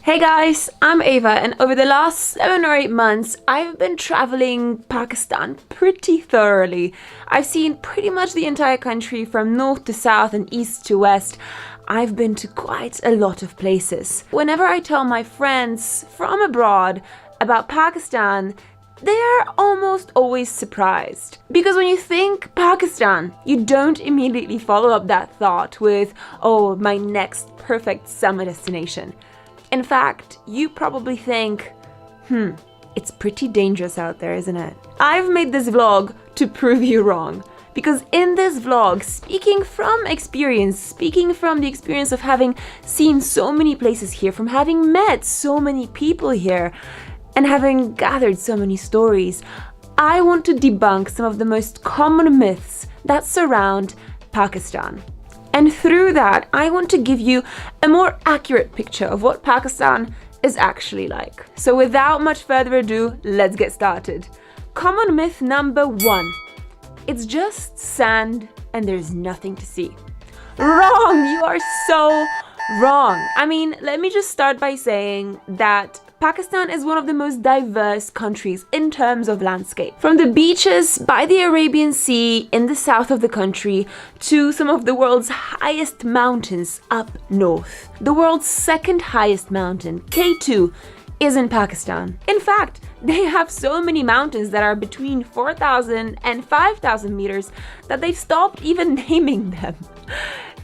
Hey guys, I'm Ava, and over the last 7 or 8 months, I've been traveling Pakistan pretty thoroughly. I've seen pretty much the entire country from north to south and east to west. I've been to quite a lot of places. Whenever I tell my friends from abroad about Pakistan, they are almost always surprised. Because when you think Pakistan, you don't immediately follow up that thought with, oh, my next perfect summer destination. In fact, you probably think, it's pretty dangerous out there, isn't it? I've made this vlog to prove you wrong. Because in this vlog, speaking from the experience of having seen so many places here, from having met so many people here, and having gathered so many stories, I want to debunk some of the most common myths that surround Pakistan. And through that, I want to give you a more accurate picture of what Pakistan is actually like. So without much further ado, let's get started. Common myth number 1. It's just sand and there's nothing to see. Wrong! You are so wrong. I mean, let me just start by saying that Pakistan is one of the most diverse countries in terms of landscape. From the beaches by the Arabian Sea in the south of the country to some of the world's highest mountains up north. The world's second highest mountain, K2, is in Pakistan. In fact, they have so many mountains that are between 4,000 and 5,000 meters that they've stopped even naming them.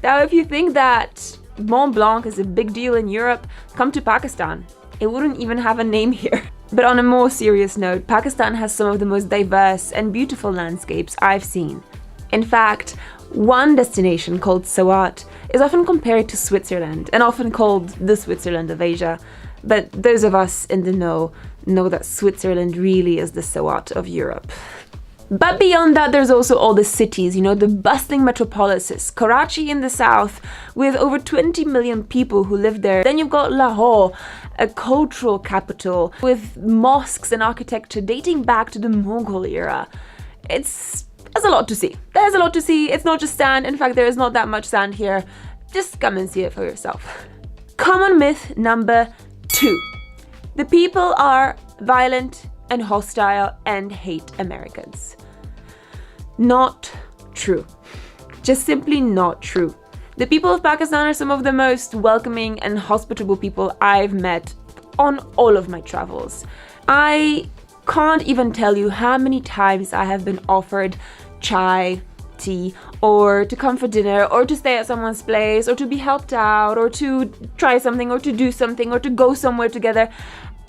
Now, if you think that Mont Blanc is a big deal in Europe, come to Pakistan. It wouldn't even have a name here. But on a more serious note, Pakistan has some of the most diverse and beautiful landscapes I've seen. In fact, one destination called Swat is often compared to Switzerland and often called the Switzerland of Asia. But those of us in the know that Switzerland really is the Swat of Europe. But beyond that, there's also all the cities, the bustling metropolises. Karachi in the south, with over 20 million people who live there. Then you've got Lahore, a cultural capital, with mosques and architecture dating back to the Mughal era. There's a lot to see. There's a lot to see. It's not just sand. In fact, there is not that much sand here. Just come and see it for yourself. Common myth number 2. The people are violent and hostile and hate Americans. Not true. Just simply not true. The people of Pakistan are some of the most welcoming and hospitable people I've met on all of my travels. I can't even tell you how many times I have been offered chai, tea, or to come for dinner, or to stay at someone's place, or to be helped out, or to try something, or to do something, or to go somewhere together.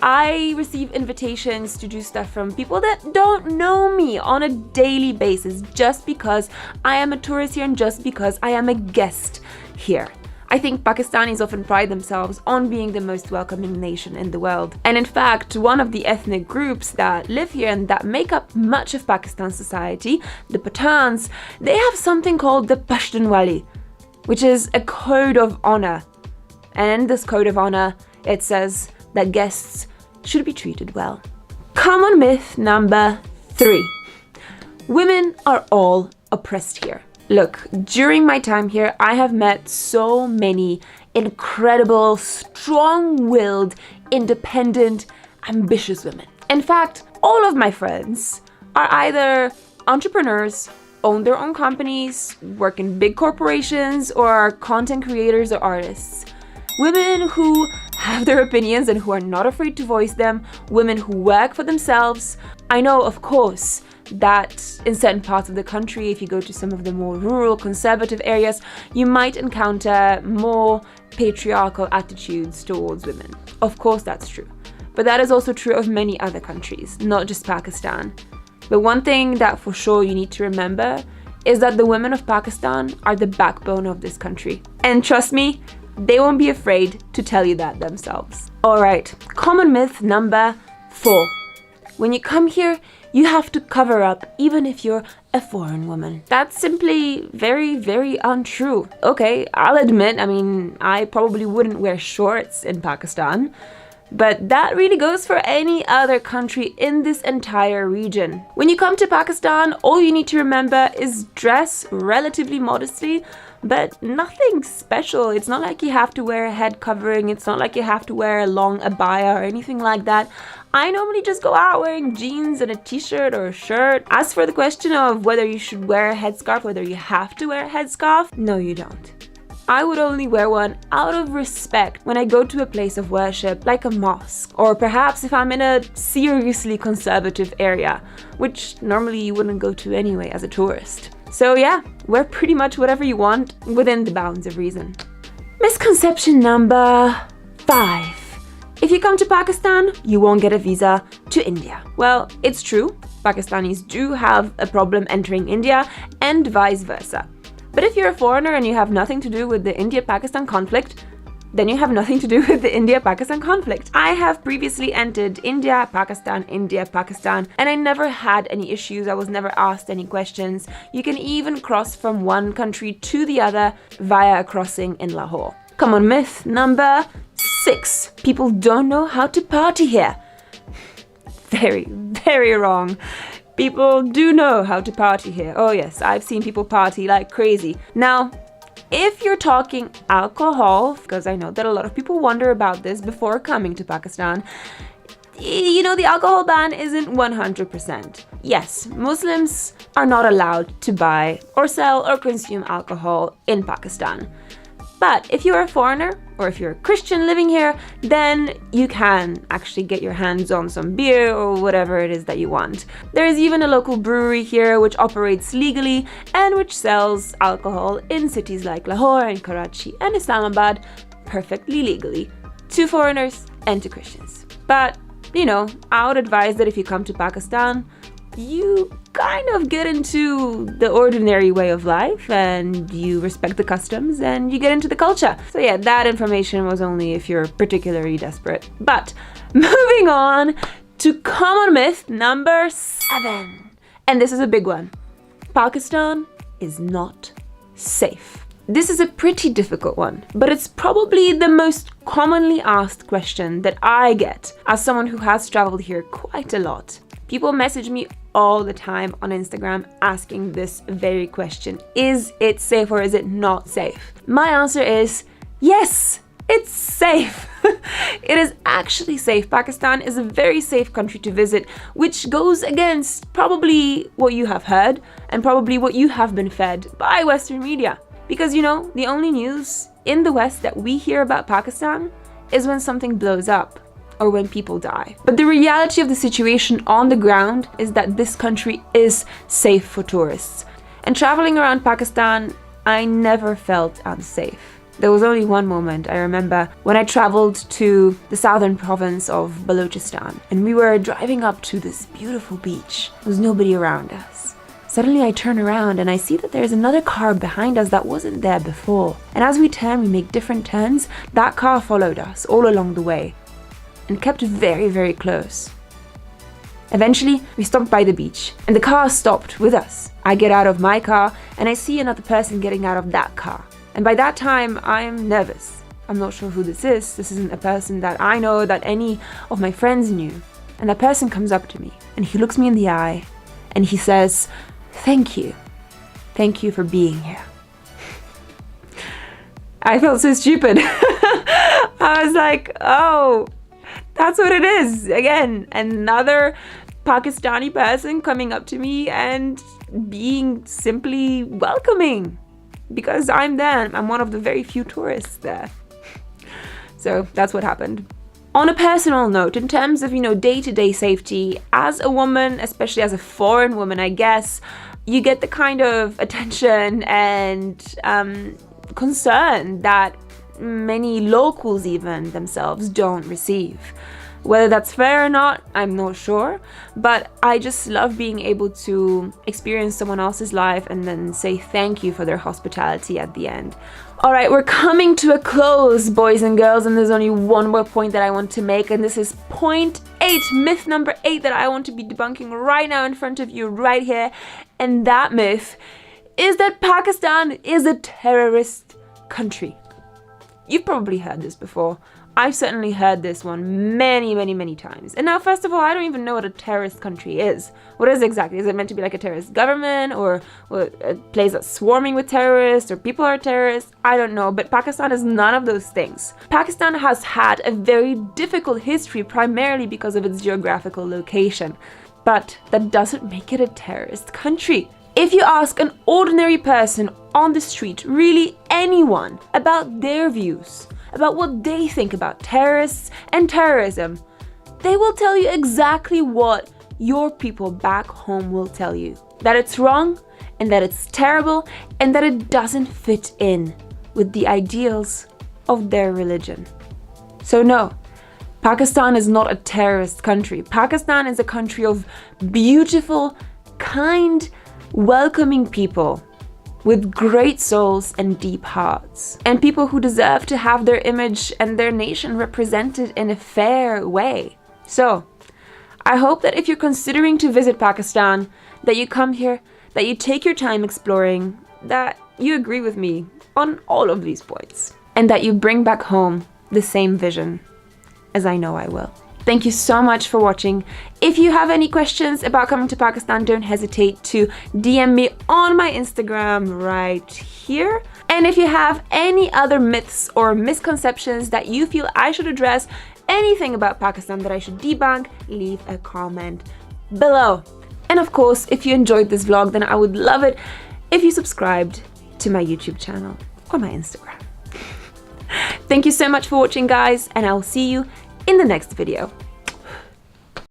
I receive invitations to do stuff from people that don't know me on a daily basis just because I am a tourist here and just because I am a guest here. I think Pakistanis often pride themselves on being the most welcoming nation in the world. And in fact, one of the ethnic groups that live here and that make up much of Pakistan's society, the Pathans, they have something called the Pashtunwali, which is a code of honor. And in this code of honor, it says that guests should be treated well. Common myth number 3. Women are all oppressed here. Look, during my time here, I have met so many incredible, strong-willed, independent, ambitious women. In fact, all of my friends are either entrepreneurs, own their own companies, work in big corporations, or are content creators or artists. Women who have their opinions and who are not afraid to voice them. Women who work for themselves. I know, of course, that in certain parts of the country, if you go to some of the more rural, conservative areas, you might encounter more patriarchal attitudes towards women. Of course, that's true. But that is also true of many other countries, not just Pakistan. But one thing that for sure you need to remember is that the women of Pakistan are the backbone of this country. And trust me, they won't be afraid to tell you that themselves. Alright, common myth number 4. When you come here, you have to cover up even if you're a foreign woman. That's simply very, very untrue. Okay, I'll admit, I probably wouldn't wear shorts in Pakistan, But that really goes for any other country in this entire region. When you come to Pakistan, all you need to remember is dress relatively modestly, but nothing special. It's not like you have to wear a head covering. It's not like you have to wear a long abaya or anything like that. I normally just go out wearing jeans and a t-shirt or a shirt. As for the question of whether you should wear a headscarf, whether you have to wear a headscarf, no, you don't. I would only wear one out of respect when I go to a place of worship, like a mosque, or perhaps if I'm in a seriously conservative area, which normally you wouldn't go to anyway as a tourist. So yeah, wear pretty much whatever you want within the bounds of reason. Misconception number 5. If you come to Pakistan, you won't get a visa to India. Well, it's true. Pakistanis do have a problem entering India and vice versa. But if you're a foreigner and you have nothing to do with the India-Pakistan conflict, then you have nothing to do with the India-Pakistan conflict. I have previously entered India, Pakistan, and I never had any issues. I was never asked any questions. You can even cross from one country to the other via a crossing in Lahore. Come on, myth number 6. People don't know how to party here. Very, very wrong. People do know how to party here. Oh yes, I've seen people party like crazy. Now, if you're talking alcohol, because I know that a lot of people wonder about this before coming to Pakistan, you know, the alcohol ban isn't 100%. Yes, Muslims are not allowed to buy or sell or consume alcohol in Pakistan. But if you're a foreigner, or if you're a Christian living here, then you can actually get your hands on some beer or whatever it is that you want. There is even a local brewery here which operates legally and which sells alcohol in cities like Lahore and Karachi and Islamabad perfectly legally to foreigners and to Christians. But, you know, I would advise that if you come to Pakistan, you kind of get into the ordinary way of life and you respect the customs and you get into the culture. So yeah, that information was only if you're particularly desperate. But moving on to common myth number 7. And this is a big one. Pakistan is not safe. This is a pretty difficult one, but it's probably the most commonly asked question that I get as someone who has traveled here quite a lot. People message me all the time on Instagram asking this very question. Is it safe or is it not safe? My answer is yes, it's safe. It is actually safe. Pakistan is a very safe country to visit, which goes against probably what you have heard and probably what you have been fed by Western media. Because, you know, the only news in the West that we hear about Pakistan is when something blows up or when people die. But the reality of the situation on the ground is that this country is safe for tourists. And traveling around Pakistan, I never felt unsafe. There was only one moment I remember when I traveled to the southern province of Balochistan and we were driving up to this beautiful beach. There was nobody around us. Suddenly I turn around and I see that there's another car behind us that wasn't there before. And as we turn, we make different turns, that car followed us all along the way and kept very, very close. Eventually, we stopped by the beach and the car stopped with us. I get out of my car and I see another person getting out of that car. And by that time, I'm nervous. I'm not sure who this is. This isn't a person that I know, that any of my friends knew. And that person comes up to me and he looks me in the eye and he says, "Thank you. Thank you for being here." I felt so stupid. I was like, oh, that's what it is. Again, another Pakistani person coming up to me and being simply welcoming because I'm there. I'm one of the very few tourists there. So that's what happened. On a personal note, in terms of, day-to-day safety, as a woman, especially as a foreign woman, I guess, you get the kind of attention and concern that many locals even themselves don't receive. Whether that's fair or not, I'm not sure, but I just love being able to experience someone else's life and then say thank you for their hospitality at the end. All right, we're coming to a close, boys and girls, and there's only one more point that I want to make, and this is point 8, myth number 8 that I want to be debunking right now in front of you right here. And that myth is that Pakistan is a terrorist country. You've probably heard this before. I've certainly heard this one many times. And now, first of all, I don't even know what a terrorist country is. What is it exactly? Is it meant to be like a terrorist government, or a place that's swarming with terrorists, or people are terrorists? I don't know, but Pakistan is none of those things. Pakistan has had a very difficult history, primarily because of its geographical location. But that doesn't make it a terrorist country. If you ask an ordinary person on the street, really anyone, about their views, about what they think about terrorists and terrorism, they will tell you exactly what your people back home will tell you. That it's wrong, and that it's terrible, and that it doesn't fit in with the ideals of their religion. So no, Pakistan is not a terrorist country. Pakistan is a country of beautiful, kind, welcoming people with great souls and deep hearts, and people who deserve to have their image and their nation represented in a fair way. So, I hope that if you're considering to visit Pakistan, that you come here, that you take your time exploring, that you agree with me on all of these points, and that you bring back home the same vision as I know I will. Thank you so much for watching. If you have any questions about coming to Pakistan, don't hesitate to DM me on my Instagram right here. And if you have any other myths or misconceptions that you feel I should address, anything about Pakistan that I should debunk, leave a comment below. And of course, if you enjoyed this vlog, then I would love it if you subscribed to my YouTube channel or my Instagram. Thank you so much for watching, guys, and I will see you in the next video.